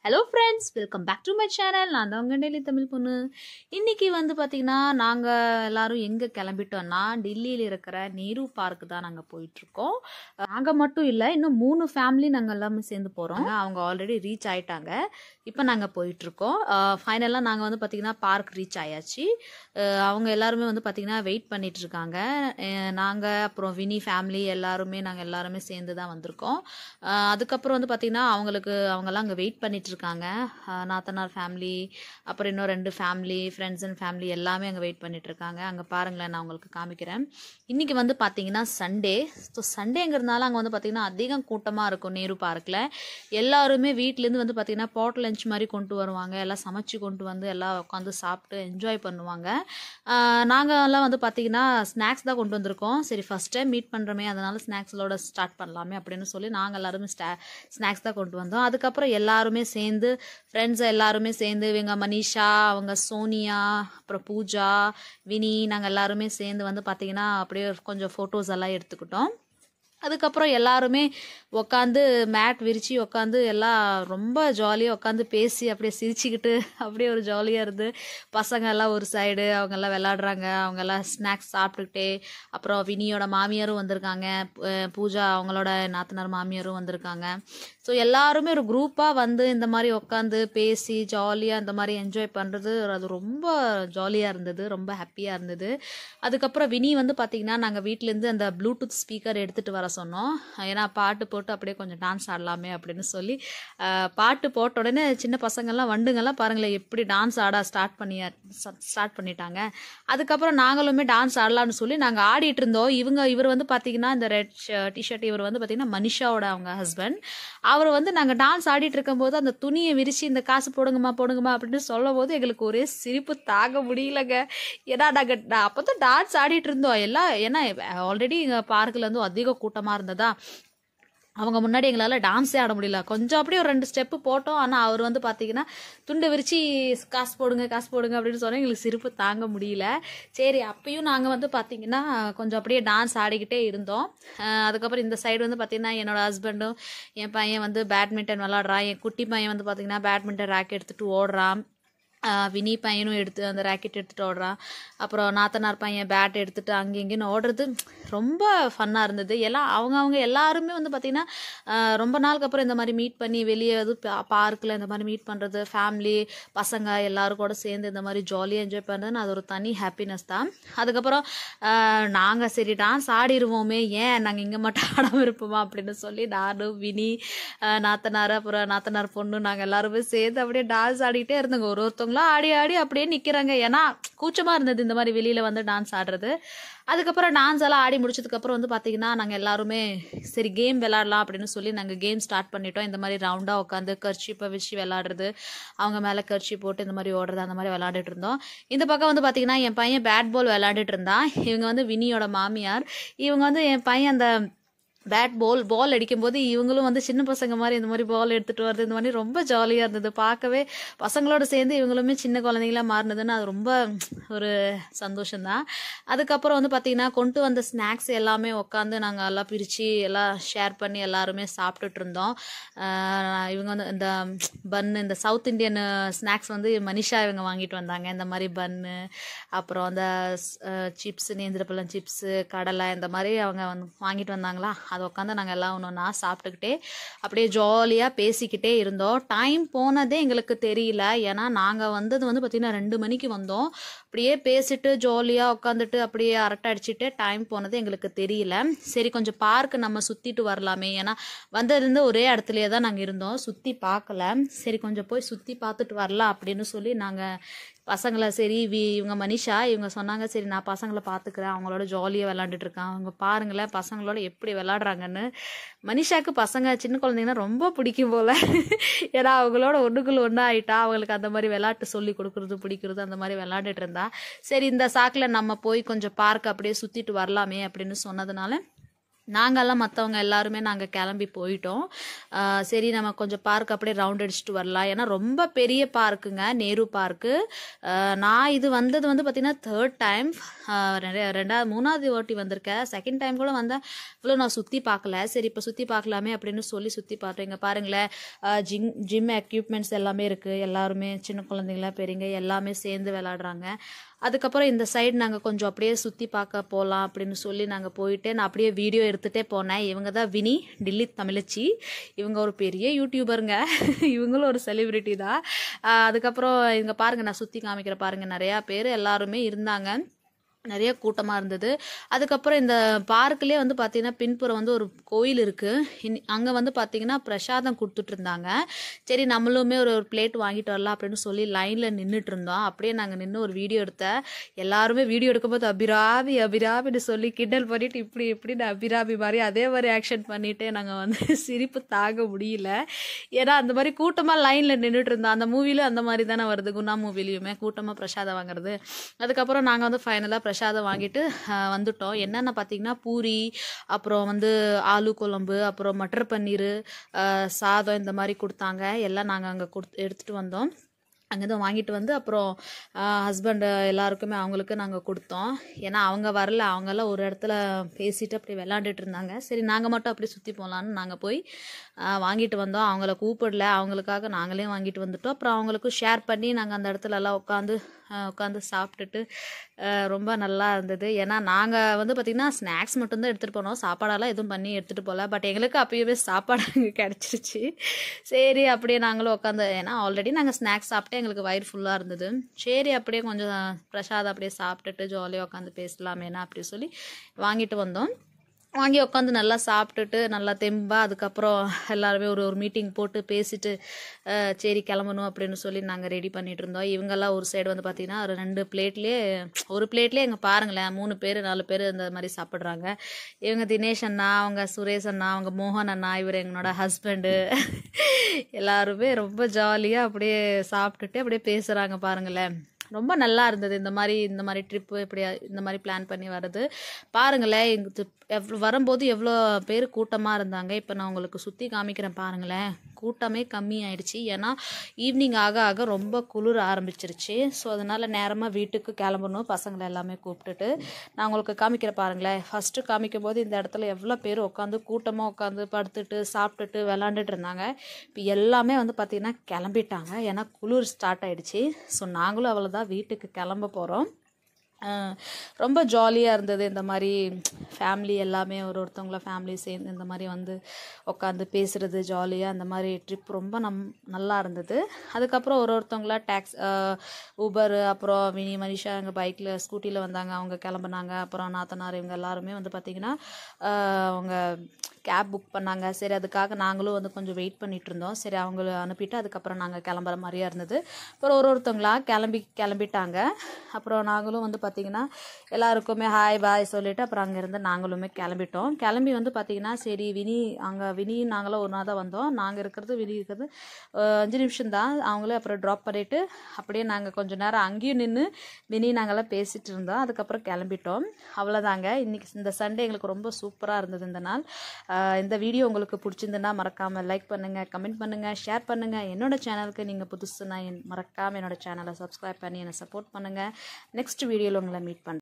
Hello friends, welcome back to my channel. நான் தான் உங்கள் டெல்லி தமிழ் பொண்ணு. இன்றைக்கி பார்த்திங்கன்னா நாங்கள் எல்லோரும் எங்கே கிளம்பிட்டோன்னா டெல்லியில் இருக்கிற நேரு பார்க்கு தான் நாங்கள் போயிட்டுருக்கோம். நாங்கள் மட்டும் இல்லை, இன்னும் 3 ஃபேமிலி நாங்கள் எல்லாமே சேர்ந்து போகிறோம். அவங்க ஆல்ரெடி ரீச் ஆகிட்டாங்க. இப்போ நாங்கள் போயிட்டுருக்கோம். ஃபைனலாக நாங்கள் பார்த்திங்கன்னா பார்க் ரீச் ஆயாச்சு. அவங்க எல்லாருமே பார்த்திங்கன்னா வெயிட் பண்ணிகிட்ருக்காங்க. நாங்கள் அப்புறம் வினி ஃபேமிலி நாங்கள் எல்லாருமே சேர்ந்து தான் வந்திருக்கோம். அதுக்கப்புறம் பார்த்திங்கன்னா அவங்கெல்லாம் அங்கே வெயிட் பண்ணிட்டு இருக்காங்க. நாத்தனார் ஃபேமிலி, அப்புறம் இன்னும் 2 ஃபேமிலி, ஃப்ரெண்ட்ஸ் அண்ட் ஃபேமிலி எல்லாமே அங்கே வெயிட் பண்ணிட்டு இருக்காங்க. அங்கே பாருங்களேன், நான் உங்களுக்கு காமிக்கிறேன். இன்றைக்கி பார்த்தீங்கன்னா சண்டே. ஸோ சண்டேங்கிறதுனால அங்கே பார்த்தீங்கன்னா அதிகம் கூட்டமாக இருக்கும் நேரு பார்க்கில். எல்லாருமே வீட்டிலேருந்து பார்த்தீங்கன்னா பாட் லஞ்ச் மாதிரி கொண்டு வருவாங்க. எல்லாம் சமைச்சு கொண்டு வந்து எல்லாம் உட்காந்து சாப்பிட்டு என்ஜாய் பண்ணுவாங்க. நாங்கள் எல்லாம் பார்த்தீங்கன்னா ஸ்நாக்ஸ் தான் கொண்டு வந்திருக்கோம். சரி, ஃபஸ்ட் டைம் மீட் பண்ணுறோமே, அதனால ஸ்நாக்ஸோட ஸ்டார்ட் பண்ணலாமே அப்படின்னு சொல்லி நாங்கள் எல்லாருமே ஸ்நாக்ஸ் தான் கொண்டு வந்தோம். அதுக்கப்புறம் எல்லாருமே சேர்ந்து ஃப்ரெண்ட்ஸ் எல்லாருமே சேர்ந்து இவங்க மனிஷா, அவங்க சோனியா, அப்புறம் பூஜா, வினி, நாங்கள் எல்லாருமே சேர்ந்து பார்த்தீங்கன்னா அப்படியே கொஞ்சம் ஃபோட்டோஸ் எல்லாம் எடுத்துக்கிட்டோம். அதுக்கப்புறம் எல்லாருமே உட்காந்து மேட் விரித்து உட்காந்து எல்லாம் ரொம்ப ஜாலியாக உட்காந்து பேசி அப்படியே சிரிச்சுக்கிட்டு அப்படியே ஒரு ஜாலியாக இருந்து பசங்க எல்லாம் ஒரு சைடு அவங்கெல்லாம் விளாடுறாங்க. அவங்கெல்லாம் ஸ்நாக்ஸ் சாப்பிட்டுக்கிட்டே, அப்புறம் வினியோட மாமியாரும் வந்திருக்காங்க, பூஜா அவங்களோட நாத்தனார் மாமியாரும் வந்திருக்காங்க. ஸோ எல்லாருமே ஒரு குரூப்பாக இந்த மாதிரி உட்காந்து பேசி ஜாலியாக இந்த மாதிரி என்ஜாய் பண்ணுறது அது ரொம்ப ஜாலியாக இருந்தது, ரொம்ப ஹாப்பியாக இருந்தது. அதுக்கப்புறம் வினி பார்த்திங்கன்னா நாங்கள் வீட்டிலேருந்து அந்த ப்ளூடூத் ஸ்பீக்கர் எடுத்துகிட்டு வர சொன்னோம். ஏன்னா பாட்டு போட்டு அப்படியே கொஞ்சம் டான்ஸ் ஆடலாமே அப்படின்னு சொல்லி பாட்டு போட்ட உடனே சின்ன பசங்கள்லாம் வண்டுங்கள்லாம் பாருங்களேன் எப்படி டான்ஸ் ஆட ஸ்டார்ட் பண்ணிட்டாங்க. அதுக்கப்புறம் நாங்களுமே டான்ஸ் ஆடலாம்னு சொல்லி நாங்கள் ஆடிட்டு இருந்தோம். இவர் பார்த்திங்கன்னா இந்த ரெட் டிஷர்ட், இவர் பார்த்திங்கன்னா மனிஷாவோட அவங்க ஹஸ்பண்ட். அவர் நாங்கள் டான்ஸ் ஆடிட்டு இருக்கும்போது அந்த துணியை விரித்து இந்த காசு போடுங்கம்மா அப்படின்னு சொல்லும் போது எங்களுக்கு ஒரே சிரிப்பு தாங்க முடியலங்க. ஏன்னா நாங்கள் அப்போ தான் டான்ஸ் ஆடிட்டு இருந்தோம் எல்லாம். ஏன்னா ஆல்ரெடி எங்கள் பார்க்கில் அதிக கூட்டமாக இருந்ததா, அவங்க முன்னாடி எங்களால் டான்ஸே ஆட முடியல. கொஞ்சம் அப்படியே ஒரு 2 ஸ்டெப்பு போட்டோம். ஆனால் அவர் பார்த்தீங்கன்னா துண்டை விரித்து காசு போடுங்க அப்படின்னு சொன்னால் எங்களுக்கு சிரிப்பு தாங்க முடியல. சரி, அப்பயும் நாங்கள் பார்த்தீங்கன்னா கொஞ்சம் அப்படியே டான்ஸ் ஆடிக்கிட்டே இருந்தோம். அதுக்கப்புறம் இந்த சைடு பார்த்தீங்கன்னா என்னோடய ஹஸ்பண்டும் என் பையன் பேட்மிண்டன் விளாட்றான். என் குட்டி பையன் பார்த்தீங்கன்னா பேட்மிண்டன் ரேக் எடுத்துகிட்டு ஓடுறான். வினி பையனும் எடுத்து அந்த ராக்கெட் எடுத்துகிட்டு ஓடுறான். அப்புறம் நாத்தனார் பையன் பேட் எடுத்துகிட்டு அங்கே இங்கேன்னு ஓடுறது ரொம்ப ஃபன்னாக இருந்தது. எல்லாம் அவங்க எல்லாருமே பார்த்திங்கன்னா ரொம்ப நாளுக்கு அப்புறம் இந்த மாதிரி மீட் பண்ணி வெளியே பார்க்கில் இந்த மாதிரி மீட் பண்ணுறது, ஃபேமிலி பசங்க எல்லோரும் கூட சேர்ந்து இந்த மாதிரி ஜாலியாக என்ஜாய் பண்ணுறதுன்னு அது ஒரு தனி ஹாப்பினஸ் தான். அதுக்கப்புறம் நாங்கள் சரி டான்ஸ் ஆடிடுவோமே, ஏன் நாங்கள் இங்கே மட்டும் ஆடாமல் இருப்போமா அப்படின்னு சொல்லி நானும் வினி, நாத்தனார், அப்புறம் நாத்தனார் பொண்ணு, நாங்கள் எல்லாருமே சேர்ந்து அப்படியே டான்ஸ் ஆடிக்கிட்டே இருந்தோங்க. ஒருத்தவங்க ஆடி அப்படியே நிற்கிறாங்க. ஏன்னா கூச்சமாக இருந்தது இந்த மாதிரி வெளியில் டான்ஸ் ஆடுறது. அதுக்கப்புறம் டான்ஸ் எல்லாம் ஆடி முடிச்சதுக்கப்புறம் பார்த்தீங்கன்னா நாங்கள் எல்லாருமே சரி கேம் விளாட்லாம் அப்படின்னு சொல்லி நாங்கள் கேம் ஸ்டார்ட் பண்ணிட்டோம். இந்த மாதிரி ரவுண்டாக உட்காந்து கர்ச்சிப்பை வச்சு விளாடுறது, அவங்க மேலே கர்ச்சி போட்டு இந்த மாதிரி ஓடுறது, அந்த மாதிரி விளாண்டுட்டு இருந்தோம். இந்த பக்கம் பார்த்தீங்கன்னா என் பையன் பேட் பால் விளாண்டுட்டு இருந்தான். இவங்க வினியோட மாமியார். இவங்க என் பையன் அந்த பால் அடிக்கும்போது இவங்களும் சின்ன பசங்க மாதிரி இந்த மாதிரி பால் எடுத்துகிட்டு வருது. இந்த மாதிரி ரொம்ப ஜாலியாக இருந்தது பார்க்கவே. பசங்களோட சேர்ந்து இவங்களுமே சின்ன குழந்தைங்களாக மாறினதுன்னு அது ரொம்ப ஒரு சந்தோஷம்தான். அதுக்கப்புறம் பார்த்திங்கன்னா கொண்டு வந்த ஸ்நாக்ஸ் எல்லாமே உட்காந்து நாங்கள் எல்லாம் பிரித்து எல்லாம் ஷேர் பண்ணி எல்லாருமே சாப்பிட்டுட்டு இருந்தோம். இவங்க இந்த பன்னு, இந்த சவுத் இண்டியன் ஸ்நாக்ஸ் மனிஷா இவங்க வாங்கிட்டு வந்தாங்க. இந்த மாதிரி பன்னு, அப்புறம் அந்த சிப்ஸ், நேந்திரப்பழம் சிப்ஸு, கடலை, இந்த மாதிரி அவங்க வாங்கிட்டு வந்தாங்களா, அதை உட்காந்து நாங்கள் எல்லாம் ஒன்றா சாப்பிட்டுக்கிட்டே அப்படியே ஜாலியாக பேசிக்கிட்டே இருந்தோம். டைம் போனதே எங்களுக்கு தெரியல. ஏன்னா நாங்கள் வந்தது பார்த்திங்கன்னா 2 மணிக்கு வந்தோம். அப்படியே பேசிட்டு ஜாலியாக உட்காந்துட்டு அப்படியே அரட்டை அடிச்சுட்டு டைம் போனது எங்களுக்கு தெரியல. சரி, கொஞ்சம் பார்க்கு நம்ம சுற்றிட்டு வரலாமே, ஏன்னா வந்ததுலேருந்து ஒரே இடத்துலையே தான் நாங்கள் இருந்தோம், சுற்றி பார்க்கல. சரி, கொஞ்சம் போய் சுற்றி பார்த்துட்டு வரலாம் அப்படின்னு சொல்லி நாங்கள் பசங்களை சரி இவங்க மனிஷா இவங்க சொன்னாங்க, சரி நான் பசங்களை பார்த்துக்கிறேன், அவங்களோட ஜாலியாக விளாண்டுட்டு இருக்கான், அவங்க பாருங்களேன் பசங்களோட எப்படி விளாடுறாங்கன்னு. மனிஷாவுக்கு பசங்க சின்ன குழந்தைங்கன்னா ரொம்ப பிடிக்கும் போல். ஏன்னா அவங்களோட ஒன்றுக்குள்ள ஒன்றா ஆகிட்டா, அவங்களுக்கு அந்த மாதிரி விளாட்டு சொல்லி கொடுக்குறது பிடிக்கிறது, அந்த மாதிரி விளாண்டுட்டு இருந்தா. சரி, இந்த சாக்கில் நம்ம போய் கொஞ்சம் பார்க்க அப்படியே சுற்றிட்டு வரலாமே அப்படின்னு சொன்னதுனால நாங்கெல்லாம் மற்றவங்க எல்லாருமே நாங்கள் கிளம்பி போயிட்டோம். சரி நம்ம கொஞ்சம் பார்க் அப்படியே ரவுண்ட் அடிச்சுட்டு வரலாம். ஏன்னா ரொம்ப பெரிய பார்க்குங்க, நேரு பார்க்கு. நான் இது வந்தது வந்து பார்த்தீங்கன்னா 3rd டைம். மூணாவது வாட்டி வந்திருக்கேன். செகண்ட் டைம் கூட வந்தேன். இவ்வளோ நான் சுற்றி பார்க்கல. சரி இப்போ சுற்றி பார்க்கலாமே அப்படின்னு சொல்லி சுற்றி பார்த்தேன். இங்கே பாருங்களேன், ஜிம் எக்யூப்மெண்ட்ஸ் எல்லாமே இருக்குது. எல்லாருமே சின்ன குழந்தைங்கள பெரியங்க எல்லாமே சேர்ந்து விளாடுறாங்க. அதுக்கப்புறம் இந்த சைடு நாங்கள் கொஞ்சம் அப்படியே சுற்றி பார்க்க போகலாம் அப்படின்னு சொல்லி நாங்கள் போயிட்டு நான் அப்படியே வீடியோ எடுத்துகிட்டே போனேன். இவங்க தான் வினி, டில்லி தமிழச்சி. இவங்க ஒரு பெரிய யூடியூபருங்க. இவங்களும் ஒரு செலிபிரிட்டி தான். அதுக்கப்புறம் இங்கே பாருங்கள், நான் சுற்றி காமிக்கிற பாருங்கள், நிறையா பேர் எல்லாருமே இருந்தாங்க. நிறைய கூட்டமாக இருந்தது. அதுக்கப்புறம் இந்த பார்க்லேயே வந்து பார்த்தீங்கன்னா பின்புறம் வந்து ஒரு கோயில் இருக்குது. அங்கே வந்து பார்த்தீங்கன்னா பிரசாதம் கொடுத்துட்டு இருந்தாங்க. சரி நம்மளுமே ஒரு பிளேட் வாங்கிட்டு வரலாம் அப்படின்னு சொல்லி லைனில் நின்றுட்டு இருந்தோம். அப்படியே நாங்கள் நின்று ஒரு வீடியோ எடுத்தேன். எல்லாருமே வீடியோ எடுக்கும்போது அபிராபி அபிராபின்னு சொல்லி கிண்டல் பண்ணிட்டு இப்படின்னு அபிராபி மாதிரி அதே மாதிரி ஆக்ஷன் பண்ணிட்டு நாங்கள் வந்து சிரிப்பு தாங்க முடியல. ஏன்னா அந்த மாதிரி கூட்டமாக லைனில் நின்றுட்டு இருந்தோம். அந்த மூவிலும் அந்த மாதிரி தானே வருது, குணா மூவிலையுமே கூட்டமாக பிரசாதம் வாங்குறது. அதுக்கப்புறம் நாங்கள் வந்து ஃபைனலாக பிரசாதம் வாங்கிட்டு வந்துட்டோம். என்னென்ன பார்த்தீங்கன்னா பூரி, அப்புறம் வந்து ஆலு குழம்பு, அப்புறம் மட்டர் பன்னீர், சாதம் இந்த மாதிரி கொடுத்தாங்க. எல்லாம் நாங்கள் அங்கே எடுத்துகிட்டு வந்தோம். அங்கேருந்து வாங்கிட்டு வந்து அப்புறம் ஹஸ்பண்ட் எல்லாருக்குமே அவங்களுக்கு நாங்கள் கொடுத்தோம். ஏன்னா அவங்க வரல, அவங்கெல்லாம் ஒரு இடத்துல பேசிட்டு அப்படி விளாண்டுட்டு இருந்தாங்க. சரி நாங்கள் மட்டும் அப்படி சுற்றி போகலான்னு நாங்கள் போய் வாங்கிட்டு வந்தோம். அவங்கள கூப்பிடல, அவங்களுக்காக நாங்களே வாங்கிட்டு வந்துட்டோம். அப்புறம் அவங்களுக்கும் ஷேர் பண்ணி நாங்கள் அந்த இடத்துல எல்லாம் உட்காந்து சாப்பிட்டுட்டு ரொம்ப நல்லா இருந்தது. ஏன்னா நாங்கள் வந்து பார்த்திங்கன்னா ஸ்நாக்ஸ் மட்டும்தான் எடுத்துகிட்டு போனோம், சாப்பாடெல்லாம் எதுவும் பண்ணி எடுத்துகிட்டு போகல. பட் எங்களுக்கு அப்போயே சாப்பாடு கிடச்சிருச்சு. சரி அப்படியே நாங்களும் உட்காந்து, ஏன்னா ஆல்ரெடி நாங்கள் ஸ்நாக்ஸ் சாப்பிட்டு எங்களுக்கு வயிறு ஃபுல்லாக இருந்தது. சரி அப்படியே கொஞ்சம் பிரசாதம் அப்படியே சாப்பிட்டுட்டு ஜாலியாக உட்காந்து பேசலாமேனா அப்படி சொல்லி வாங்கிட்டு வந்தோம். வாங்கி உட்காந்து நல்லா சாப்பிட்டுட்டு நல்லா தெம்பா அதுக்கப்புறம் எல்லாருமே ஒரு மீட்டிங் போட்டு பேசிட்டு சரி கிளம்பணும் அப்படின்னு சொல்லி நாங்கள் ரெடி பண்ணிட்டு இருந்தோம். இவங்கெல்லாம் ஒரு சைடு வந்து பார்த்திங்கன்னா ஒரு பிளேட்லேயே எங்கள் பாருங்களேன் 3 பேர் 4 பேர் இந்த மாதிரி சாப்பிட்றாங்க. இவங்க தினேஷ் அண்ணா, அவங்க சுரேஷ் அண்ணா, அவங்க மோகன் அண்ணா, இவர் எங்களோட ஹஸ்பண்டு, எல்லாருமே ரொம்ப ஜாலியாக அப்படியே சாப்பிட்டுட்டு அப்படியே பேசுகிறாங்க பாருங்களேன். ரொம்ப நல்லா இருந்தது. இந்த மாதிரி ட்ரிப்பு இப்படி இந்த மாதிரி பிளான் பண்ணி வர்றது பாருங்களேன். வரும்போது எவ்வளோ பேர் கூட்டமாக இருந்தாங்க. இப்போ நான் உங்களுக்கு சுற்றி காமிக்கிறேன் பாருங்களேன். கூட்டமே கம்மி ஆயிடுச்சு. ஏன்னா ஈவினிங் ஆக ஆக ரொம்ப குளிர ஆரம்பிச்சிருச்சு. ஸோ அதனால் நேரமாக வீட்டுக்கு கிளம்பணும். பசங்களை எல்லாமே கூப்பிட்டுட்டு நான் உங்களுக்கு காமிக்கிறேன் பாருங்களேன். ஃபஸ்ட்டு காமிக்கும் போது இந்த இடத்துல எவ்வளோ பேர் கூட்டமாக உட்காந்து படுத்துட்டு சாப்பிட்டுட்டு விளாண்டுட்டு இருந்தாங்க. இப்போ எல்லாமே வந்து பார்த்திங்கன்னா கிளம்பிட்டாங்க. ஏன்னா குளிர் ஸ்டார்ட் ஆகிடுச்சு. ஸோ நாங்களும் அவ்வளோதான் வீட்டுக்கு கிளம்ப போகிறோம். ரொம்ப ஜாலியாக இருந்தது. இந்த மாதிரி ஃபேமிலி எல்லாமே ஒருத்தவங்கள ஃபேமிலி சேர்ந்து இந்த மாதிரி வந்து உட்காந்து பேசுகிறது ஜாலியாக, அந்த மாதிரி ட்ரிப் ரொம்ப நல்லா இருந்தது. அதுக்கப்புறம் ஒருத்தவங்கள ஊபர், அப்புறம் வினி மனிஷா எங்கள் பைக்கில் ஸ்கூட்டியில் வந்தாங்க, அவங்க கிளம்புனாங்க. அப்புறம் நாத்தனார் இவங்க எல்லாருமே வந்து பார்த்திங்கன்னா அவங்க கேப் புக் பண்ணாங்க. சரி அதுக்காக நாங்களும் வந்து கொஞ்சம் வெயிட் பண்ணிகிட்டு இருந்தோம். சரி அவங்கள அனுப்பிட்டு அதுக்கப்புறம் நாங்கள் கிளம்புற மாதிரியா இருந்தது. அப்புறம் ஒருத்தவங்களா கிளம்பிட்டாங்க. அப்புறம் நாங்களும் வந்து பார்த்திங்கன்னா எல்லாருக்குமே ஹாய் பாய் சொல்லிவிட்டு அப்புறம் அங்கேருந்து நாங்களுமே கிளம்பிட்டோம். கிளம்பி வந்து பார்த்திங்கன்னா சரி வினி நாங்களும் ஒன்றா தான் வந்தோம். வினி இருக்கிறது 5 நிமிஷம் தான். அவங்களே அப்புறம் ட்ராப் பண்ணிவிட்டு அப்படியே நாங்கள் கொஞ்சம் நேரம் அங்கேயும் நின்று வினி நாங்களாம் பேசிகிட்டு இருந்தோம். அதுக்கப்புறம் கிளம்பிட்டோம். அவ்வளோதாங்க. இன்றைக்கி இந்த சண்டே எங்களுக்கு ரொம்ப சூப்பராக இருந்தது இந்த நாள். இந்த வீடியோ உங்களுக்கு பிடிச்சிருந்துன்னா மறக்காமல் லைக் பண்ணுங்கள், கமெண்ட் பண்ணுங்கள், ஷேர் பண்ணுங்கள். என்னோட சேனலுக்கு நீங்கள் புதுசுனா மறக்காமல் என்னோட சேனலை சப்ஸ்கிரைப் பண்ணி என்னை சப்போர்ட் பண்ணுங்கள். நெக்ஸ்ட் வீடியோவில் உங்களை மீட் பண்ணுறேன்.